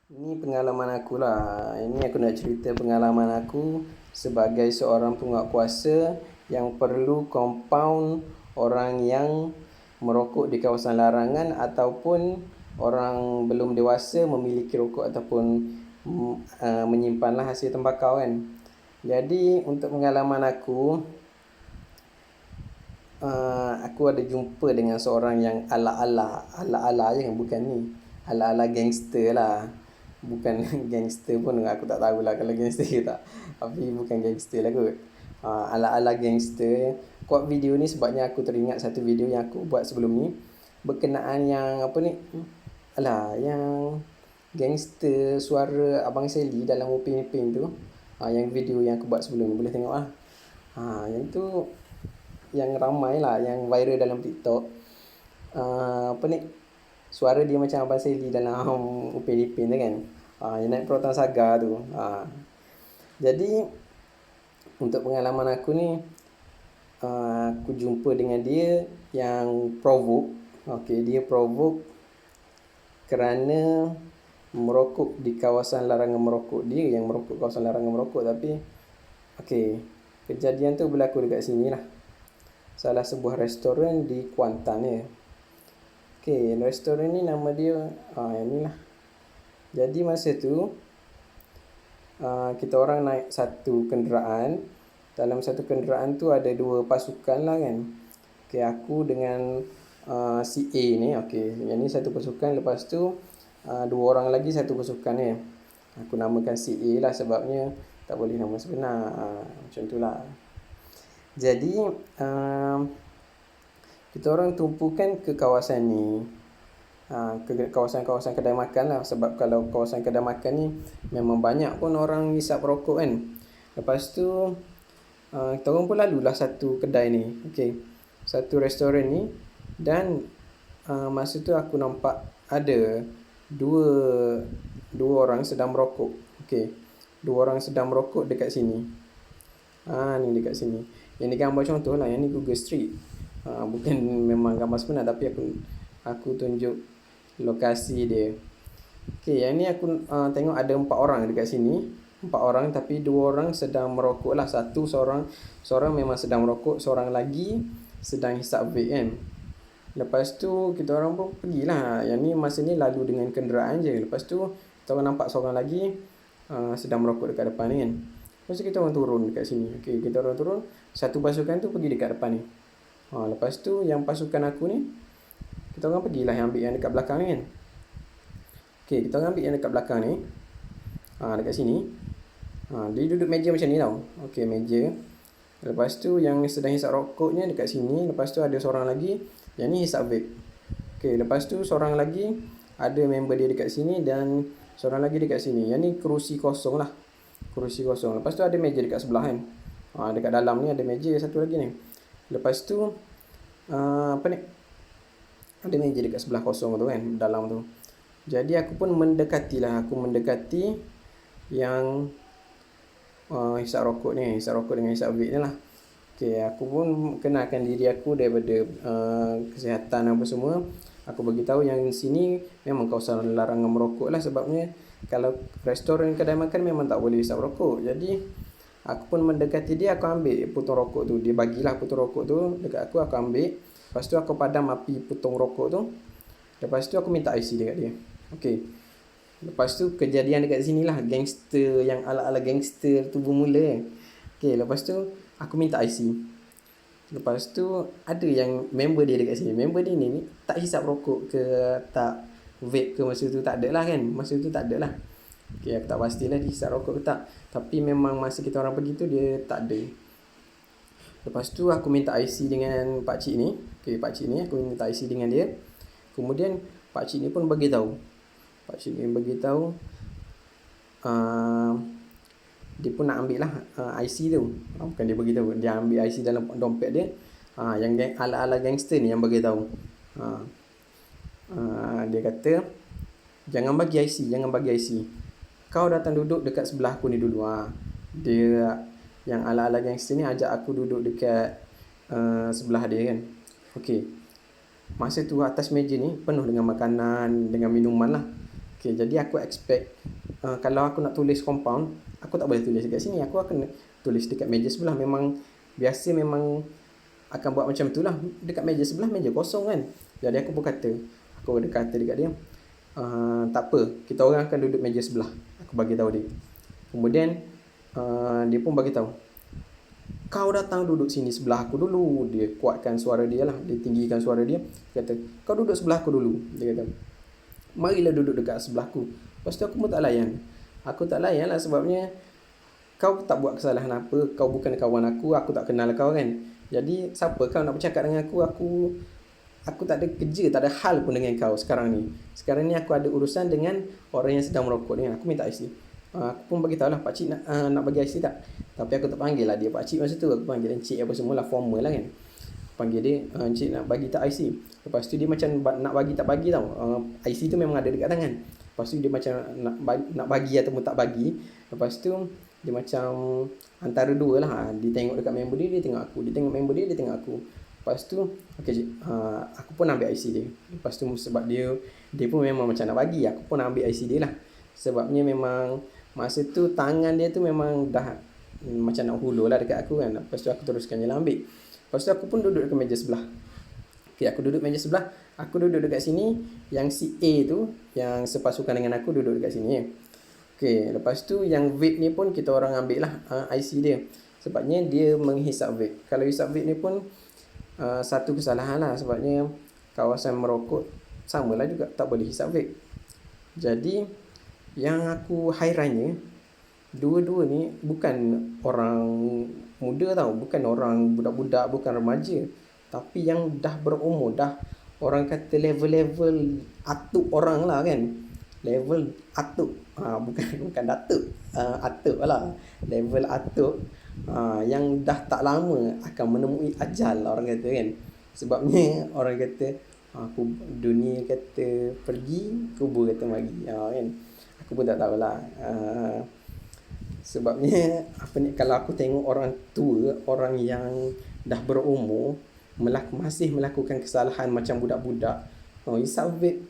Ini pengalaman aku lah. Ini aku nak cerita pengalaman aku sebagai seorang penguatkuasa yang perlu compound orang yang merokok di kawasan larangan ataupun orang belum dewasa memiliki rokok ataupun menyimpanlah hasil tembakau kan. Jadi untuk pengalaman aku ada jumpa dengan seorang yang ala-ala je, bukan ni. Ala-ala gangster lah. Bukan gangster pun aku tak tahulah kalau gangster ke tak. Tapi bukan gangster lah kot. Ala-ala gangster. Kuat video ni sebabnya aku teringat satu video yang aku buat sebelum ni berkenaan yang apa ni? Yang gangster suara Abang Sally dalam Upin Ipin tu. Yang video yang aku buat sebelum ni boleh tengok lah. Yang tu yang ramai lah, yang viral dalam TikTok. Apa ni, suara dia macam Abang Sally dalam Upin Ipin tu kan. Yang naik Perotang Saga tu. Jadi untuk pengalaman aku ni, aku jumpa dengan dia yang provoke. Dia provoke kerana merokok di kawasan larangan merokok. Dia yang merokok kawasan larangan merokok. Tapi kejadian tu berlaku dekat sini lah, salah sebuah restoran di Kuantan ya. Restoran ni nama dia yang ni lah. Jadi masa tu kita orang naik satu kenderaan. Dalam satu kenderaan tu ada dua pasukan lah kan. Aku dengan si A ni. Yang ni satu pasukan. Lepas tu dua orang lagi satu pasukan ya. Aku namakan si A lah sebabnya tak boleh nama sebenar. Macam tu lah. Jadi kita orang tumpukan ke kawasan ni, ke kawasan-kawasan kedai makan lah. Sebab kalau kawasan kedai makan ni memang banyak pun orang hisap rokok kan. Lepas tu kita orang pun lalulah satu kedai ni, satu restoran ni. Dan masa tu aku nampak ada dua orang sedang merokok. Dua orang sedang merokok dekat sini. Ni dekat sini. Yang ni gambar contoh lah. Yang ni Google Street. Bukan memang gambar sebenar, tapi aku tunjuk lokasi dia. Yang ni aku tengok ada 4 orang dekat sini. 4 orang, tapi 2 orang sedang merokok lah. Seorang memang sedang merokok, seorang lagi sedang hisap vape kan. Lepas tu kita orang pun pergilah. Yang ni masa ni lalu dengan kenderaan je. Lepas tu kita orang nampak seorang lagi sedang merokok dekat depan ni kan. Lepas tu kita orang turun dekat sini. Kita orang turun. Satu pasukan tu pergi dekat depan ni. Lepas tu yang pasukan aku ni, kita orang pergilah yang ambil yang dekat belakang ni kan. Kita orang ambil yang dekat belakang ni. Dekat sini. Dia duduk meja macam ni tau. Meja. Lepas tu yang sedang hisap rokoknya dekat sini. Lepas tu ada seorang lagi, yang ni hisap vape. Lepas tu seorang lagi ada member dia dekat sini dan seorang lagi dekat sini. Yang ni kerusi kosong lah. Kerusi kosong. Lepas tu ada meja dekat sebelah kan. Dekat dalam ni ada meja satu lagi ni. Lepas tu apa ni, ada meja dekat sebelah kosong tu kan, dalam tu. Jadi aku pun mendekati yang hisap rokok ni, hisap rokok dengan hisap vape ni lah. Aku pun kenalkan diri aku daripada kesihatan apa semua. Aku beritahu yang sini memang kawasan larangan merokok lah. Sebabnya kalau restoran kedai makan memang tak boleh hisap rokok. Jadi aku pun mendekati dia, aku ambil putung rokok tu. Dia bagilah putung rokok tu dekat aku ambil. Lepas tu aku padam api putung rokok tu. Lepas tu aku minta IC dekat dia. Lepas tu kejadian dekat sini lah. Gangster yang ala-ala gangster tu bermula. Lepas tu aku minta IC. Lepas tu ada yang member dia dekat sini. Member dia ni tak hisap rokok ke tak vape ke masa tu, tak ada lah kan. Masa tu tak ada lah. Aku tak pastilah dia hisap rokok ke tak. Tapi memang masa kita orang pergi tu dia tak ada. Lepas tu aku minta IC dengan pakcik ni. Pakcik ni aku minta IC dengan dia. Kemudian pakcik ni pun bagi tahu. Dia pun nak ambil lah IC tu. Bukan dia bagi tahu, dia ambil IC dalam dompet dia. Yang ala-ala gangster ni yang bagi tahu. Dia kata, jangan bagi IC. Kau datang duduk dekat sebelah aku ni dulu. Dia yang ala-ala gangster ni ajak aku duduk dekat sebelah dia kan. Masa tu atas meja ni penuh dengan makanan, dengan minuman lah. Okay, jadi aku expect kalau aku nak tulis compound, aku tak boleh tulis dekat sini. Aku akan tulis dekat meja sebelah. Memang biasa memang akan buat macam tu lah. Dekat meja sebelah, meja kosong kan. Jadi aku pun kata, aku ada kata dekat dia, tak apa, kita orang akan duduk meja sebelah. Aku bagi tahu dia. Kemudian dia pun bagi tahu, kau datang duduk sini sebelah aku dulu. Dia kuatkan suara dia lah, dia tinggikan suara dia. Dia kata, kau duduk sebelah aku dulu. Dia kata, marilah duduk dekat sebelah aku. Lepas tu aku pun tak layan. Aku tak layan lah sebabnya kau tak buat kesalahan apa, kau bukan kawan aku tak kenal kau kan. Jadi siapa kau nak bercakap dengan aku? Aku tak ada kerja, tak ada hal pun dengan kau sekarang ni. Sekarang ni aku ada urusan dengan orang yang sedang merokok dengan aku minta IC. Aku pun bagi tahu lah, pakcik nak bagi IC tak? Tapi aku tak panggil lah dia pakcik masa tu. Aku panggil encik apa semua lah, formal lah kan. Panggil dia, encik nak bagi tak IC? Lepas tu dia macam nak bagi tak bagi tau. IC tu memang ada dekat tangan. Lepas tu dia macam nak bagi ataupun tak bagi. Lepas tu dia macam antara dua lah. Dia tengok dekat member dia tengok aku. Dia tengok member dia tengok aku. Lepas tu okay, aku pun ambil IC dia. Lepas tu sebab dia pun memang macam nak bagi, aku pun ambil IC dia lah. Sebabnya memang masa tu tangan dia tu memang dah macam nak hulur lah dekat aku kan. Lepas tu aku teruskan je lah ambil. Lepas tu aku pun duduk dekat meja sebelah. Okay, aku duduk meja sebelah. Aku duduk dekat sini. Yang si A tu, yang sepasukan dengan aku, duduk dekat sini. Okay, lepas tu yang vape ni pun kita orang ambil lah IC dia. Sebabnya dia menghisap vape. Kalau hisap vape ni pun satu kesalahan lah. Sebabnya kawasan merokok samalah juga, tak boleh hisap vape. Jadi yang aku hairannya, dua-dua ni bukan orang muda tau, bukan orang budak-budak, bukan remaja, tapi yang dah berumur, dah orang kata level-level atuk orang lah kan. Level atuk, bukan datuk, atuk lah, level atuk, yang dah tak lama akan menemui ajal lah orang kata kan. Sebabnya orang kata aku dunia kata pergi, kubur kata mari kan. Aku pun tak tahulah. Sebabnya apa ni, kalau aku tengok orang tua, orang yang dah berumur masih melakukan kesalahan macam budak-budak, hisap vape.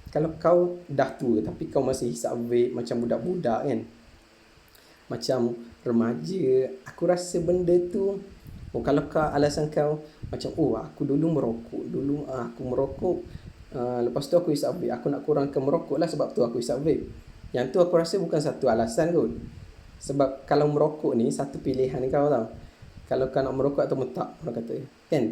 Kalau kau dah tua tapi kau masih hisap vape macam budak-budak kan, macam remaja, aku rasa benda tu, kalau kau alasan kau macam aku dulu merokok, aku merokok, lepas tu aku hisap vape, aku nak kurangkan merokok lah, sebab tu aku hisap vape. Yang tu aku rasa bukan satu alasan kot. Sebab kalau merokok ni satu pilihan kau tau, kalau kau nak merokok atau tak, orang kata kan.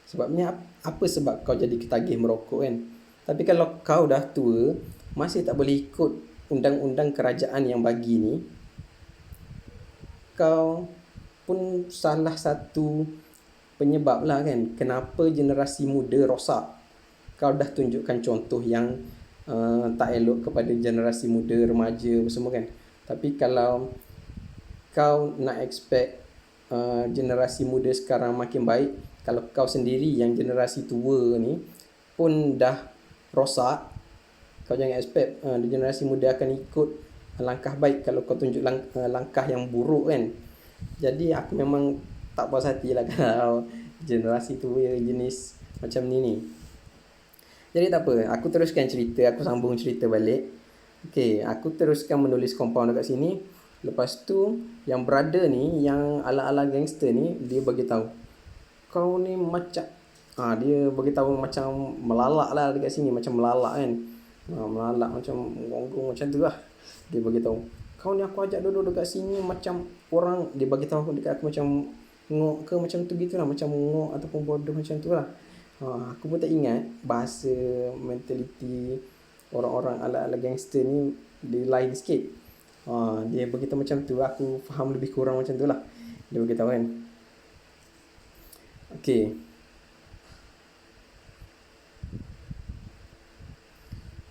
Sebabnya apa sebab kau jadi ketagih merokok kan. Tapi kalau kau dah tua, masih tak boleh ikut undang-undang kerajaan yang bagi ni, kau pun salah satu penyebab lah kan, kenapa generasi muda rosak. Kau dah tunjukkan contoh yang tak elok kepada generasi muda, remaja semua kan. Tapi kalau kau nak expect generasi muda sekarang makin baik, kalau kau sendiri yang generasi tua ni pun dah rosak, kau jangan expect generasi muda akan ikut langkah baik kalau kau tunjuk langkah yang buruk kan. Jadi aku memang tak puas hati lah kalau generasi tua jenis macam ni. Jadi tak apa, aku teruskan cerita, aku sambung cerita balik. Okay, aku teruskan menulis compound dekat sini. Lepas tu yang brother ni, yang ala-ala gangster ni, dia bagi tahu, kau ni macam dia bagi tahu macam melalak lah dekat sini, macam melalak kan. Melalak macam gonggong macam tu lah. Dia bagi tahu, kau ni aku ajak duduk dekat sini macam orang, dia bagi tahu dekat aku macam ngok ke macam tu gitulah, macam ngok ataupun bodoh macam tu lah. Aku pun tak ingat bahasa mentaliti orang-orang ala-ala gangster ni, dia lain sikit. Dia beritahu macam tu, aku faham lebih kurang macam tu lah. Dia beritahu kan. Okay,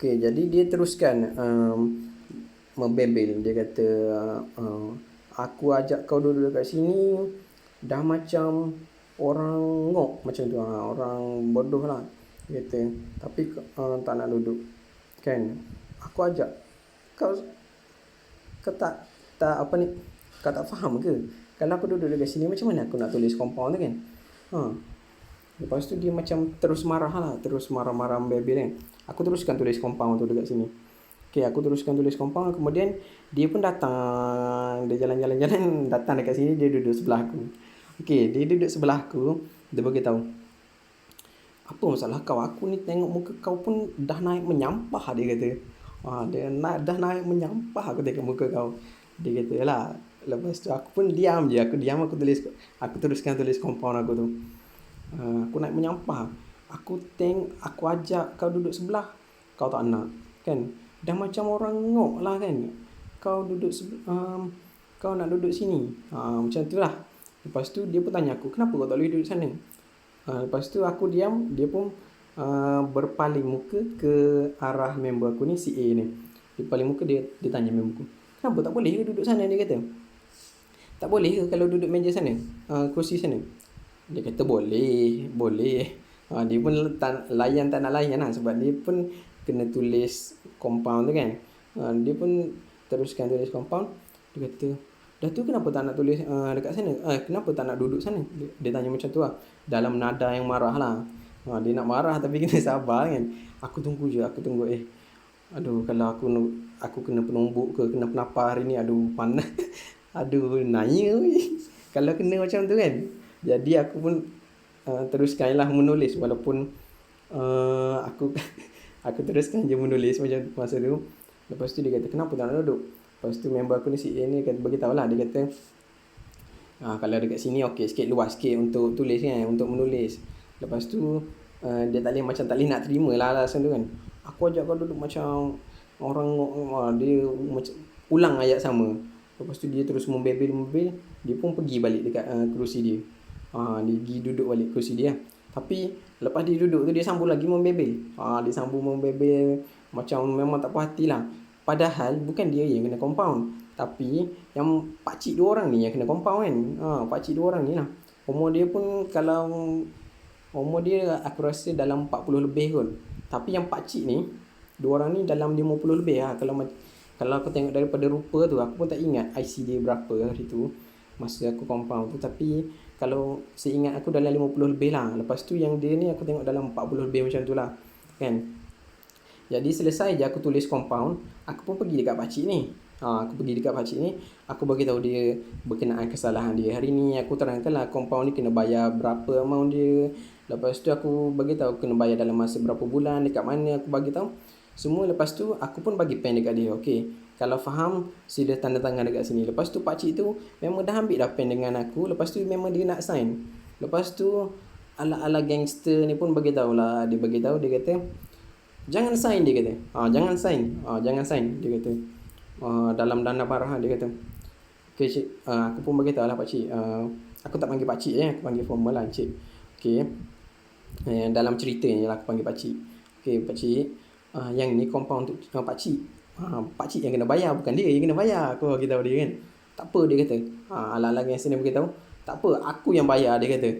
jadi dia teruskan membebel. Dia kata, aku ajak kau duduk dekat sini dah macam orang ngok macam tu, orang bodoh lah. Dia kata, tapi tak nak duduk kan. Aku ajak kau tak apa ni, kau tak faham ke? Kalau aku duduk dekat sini, macam mana aku nak tulis compound tu kan? Lepas tu dia macam terus marah lah, terus marah-marah membebel kan. Aku teruskan tulis compound tu dekat sini. Okay, aku teruskan tulis compound. Kemudian dia pun datang. Dia jalan-jalan datang dekat sini. Dia duduk sebelah aku. Okay, dia duduk sebelah aku. Dia beritahu, apa masalah kau? Aku ni tengok muka kau pun dah naik menyampah, dia kata. Dah naik menyampah aku tengok muka kau. Dia kata lah. Lepas tu aku pun diam je. Aku diam, aku teruskan tulis compound aku tu. Aku naik menyampah. Aku ajak kau duduk sebelah, kau tak nak. Kan? Dah macam orang ngok lah kan. Kau nak duduk sini. Macam tu lah. Lepas tu dia pun tanya aku, kenapa kau tak boleh duduk sana? Lepas tu aku diam. Dia pun berpaling muka ke arah member aku ni, si A ni. Dia paling muka, dia tanya member aku, kenapa tak boleh ke duduk sana? Dia kata, tak boleh ke kalau duduk meja sana, kursi sana? Dia kata boleh. Dia pun tak nak layan lah, sebab dia pun kena tulis compound tu kan. Dia pun teruskan tulis compound. Dia kata, dah tu kenapa tak nak tulis dekat sana? Kenapa tak nak duduk sana? Dia tanya macam tu lah, dalam nada yang marah lah. Dia nak marah tapi kena sabar kan. Aku tunggu. Aduh, kalau aku kena penumbuk ke kena penapar hari ni, aduh panas. Aduh, naya kalau kena macam tu kan. Jadi aku pun teruskanlah menulis, walaupun aku teruskan je menulis macam masa tu. Lepas tu dia kata, kenapa tak nak duduk? Lepas tu member aku ni, si A ni, beritahu lah. Dia kata, kalau dekat sini okey sikit, luas sikit untuk tulis kan, untuk menulis. Lepas tu dia tak boleh nak terima lah alasan tu kan. Aku ajak kau duduk macam orang, dia macam ulang ayat sama. Lepas tu dia terus membebel. Dia pun pergi balik dekat kerusi dia. Dia pergi duduk balik kerusi dia. Tapi lepas dia duduk tu, dia sambung lagi membebel. Dia sambung membebel macam memang tak puas hati lah. Padahal bukan dia yang kena compound, tapi yang pakcik 2 orang ni yang kena compound kan. Pakcik 2 orang ni lah. Umur dia aku rasa dalam 40 lebih kot. Tapi yang pakcik ni, 2 orang ni dalam 50 lebih lah. Kalau aku tengok daripada rupa tu, aku pun tak ingat IC dia berapa hari tu masa aku compound tu. Tapi kalau seingat aku dalam 50 lebih lah. Lepas tu yang dia ni aku tengok dalam 40 lebih macam tu lah kan. Jadi selesai je aku tulis compound, aku pun pergi dekat pakcik ni. Aku bagi tahu dia berkenaan kesalahan dia. Hari ni aku terangkanlah compound ni kena bayar berapa amount dia. Lepas tu aku bagi tahu kena bayar dalam masa berapa bulan, dekat mana, aku bagi tahu semua. Lepas tu aku pun bagi pen dekat dia. Okey, kalau faham sila tanda tangan dekat sini. Lepas tu pakcik tu memang dah ambil dah pen dengan aku. Lepas tu memang dia nak sign. Lepas tu ala-ala gangster ni pun bagi tahulah. Dia kata, jangan sign, dia kata. Jangan sign, dia kata. Dalam dana marah dia kata. Okey cik, aku pun bagi tahulah pakcik. Aku tak panggil pakcik aku panggil formal lah cik. Okey. Dalam cerita ni lah aku panggil pakcik. Okey pakcik, yang ni compound untuk pakcik. Pakcik yang kena bayar, bukan dia yang kena bayar. Aku bagi tahu dia kan. Tak apa, dia kata. Ala-ala gangster ni beritahu, tak apa, aku yang bayar, dia kata.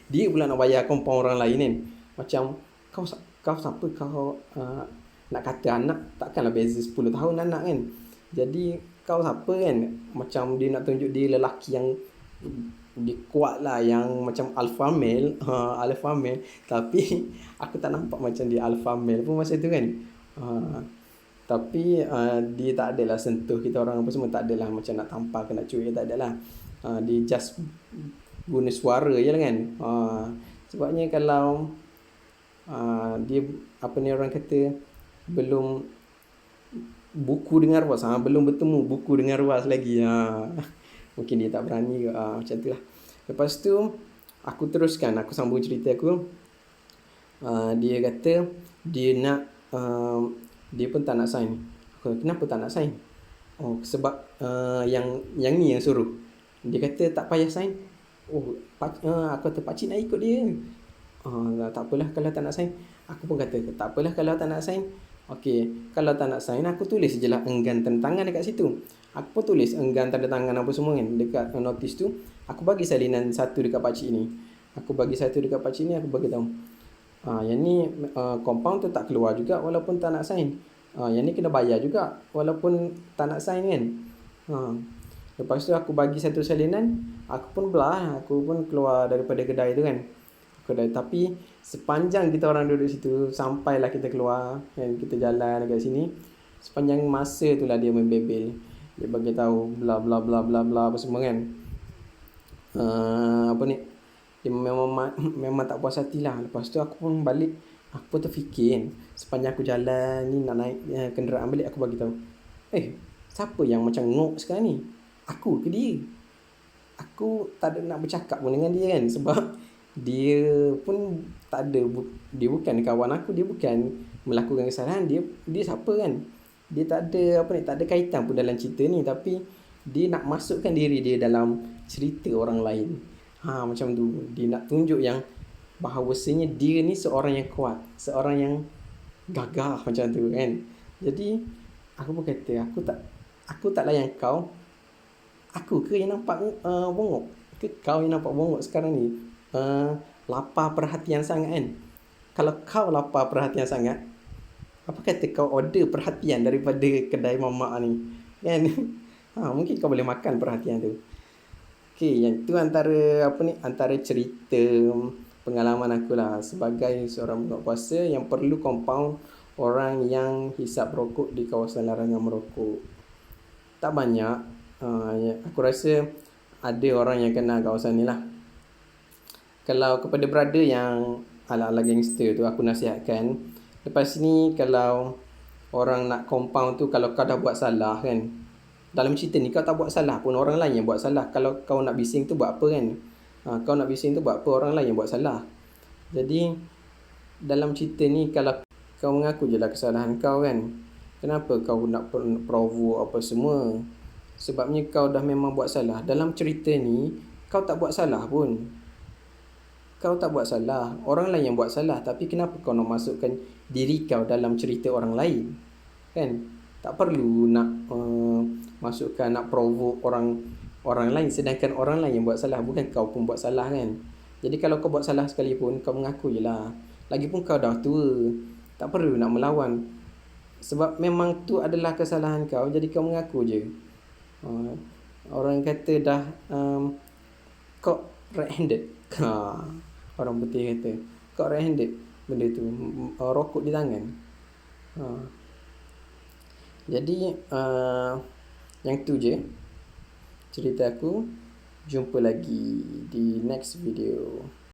Dia pula nak bayar compound orang lain kan. Macam kau siapa kau nak kata anak, takkanlah beza 10 tahun anak kan. Jadi kau siapa kan. Macam dia nak tunjuk dia lelaki yang dia kuat lah, yang macam alpha male. Tapi aku tak nampak macam dia alpha male pun masa tu kan. Tapi dia tak adalah sentuh kita orang apa semua, tak adalah macam nak tampar ke nak cuik, tak adalah. Dia just guna suara je lah kan. Sebabnya kalau dia apa ni orang kata, belum buku dengan ruas, belum bertemu buku dengan ruas lagi, mungkin dia tak berani ke, macam tu lah. Lepas tu aku teruskan, aku sambung cerita aku. Dia kata dia nak dia pun tak nak sign. Kenapa tak nak sign? Sebab yang ni yang suruh. Dia kata tak payah sign. Aku kata pakcik nak ikut dia. Tak apalah kalau tak nak sign. Aku pun kata tak apalah kalau tak nak sign. Okey, kalau tak nak sign, aku tulis je lah enggan tanda tangan dekat situ. Aku pun tulis enggan tanda tangan apa semua kan dekat notis tu. Aku bagi salinan satu dekat pakcik ni. Aku bagi tahu. Yang ni compound tu tak keluar juga walaupun tak nak sign. Yang ni kena bayar juga walaupun tak nak sign kan. Lepas tu aku bagi satu salinan, aku pun belah, aku pun keluar daripada kedai tu kan. kedai. Tapi sepanjang kita orang duduk situ, sampailah kita keluar kan, kita jalan dekat sini, sepanjang masa itulah dia membebel. Dia bagi tahu bla bla bla bla bla apa semua kan. Apa ni, dia memang tak puas hati lah. Lepas tu aku pun balik, aku pun terfikir kan, sepanjang aku jalan ni nak naik kenderaan balik, aku bagi tahu, siapa yang macam ngok sekarang ni, aku ke dia? Aku tak ada nak bercakap pun dengan dia kan, sebab dia pun tak ada, dia bukan kawan aku, dia bukan melakukan kesalahan, dia siapa kan, dia tak ada apa ni, tak ada kaitan pun dalam cerita ni, tapi dia nak masukkan diri dia dalam cerita orang lain. Macam tu, dia nak tunjuk yang bahawasanya dia ni seorang yang kuat, seorang yang gagah macam tu kan. Jadi aku pun kata, aku tak layan kau. Aku ke yang nampak bongok? Ke kau yang nampak bongok sekarang ni? Lapar perhatian sangat kan? Kalau kau lapar perhatian sangat, apa kata kau order perhatian daripada kedai mamak ni kan? Mungkin kau boleh makan perhatian tu. Okay, yang tu antara cerita pengalaman aku lah sebagai seorang buka puasa yang perlu compound orang yang hisap rokok di kawasan larangan merokok. Tak banyak. Aku rasa ada orang yang kenal kawasan ni lah. Kalau kepada brother yang ala-ala gangster tu, aku nasihatkan, lepas ni kalau orang nak compound tu, kalau kau dah buat salah kan, dalam cerita ni kau tak buat salah pun, orang lain yang buat salah. Kalau kau nak bising tu buat apa kan? Kau nak bising tu buat apa, orang lain yang buat salah. Jadi dalam cerita ni, kalau kau mengaku je lah kesalahan kau kan, kenapa kau nak provoke apa semua? Sebabnya kau dah memang buat salah. Dalam cerita ni kau tak buat salah pun. Kau tak buat salah, orang lain yang buat salah. Tapi kenapa kau nak masukkan diri kau dalam cerita orang lain kan? Tak perlu nak masukkan, nak provoke orang lain, sedangkan orang lain yang buat salah, bukan kau pun buat salah kan. Jadi kalau kau buat salah sekalipun, kau mengaku je lah. Lagipun kau dah tua, tak perlu nak melawan, sebab memang tu adalah kesalahan kau. Jadi kau mengaku je. Orang kata dah caught red-handed. Orang putih kata caught red-handed, benda tu rokok di tangan. Jadi yang tu je cerita aku. Jumpa lagi di next video.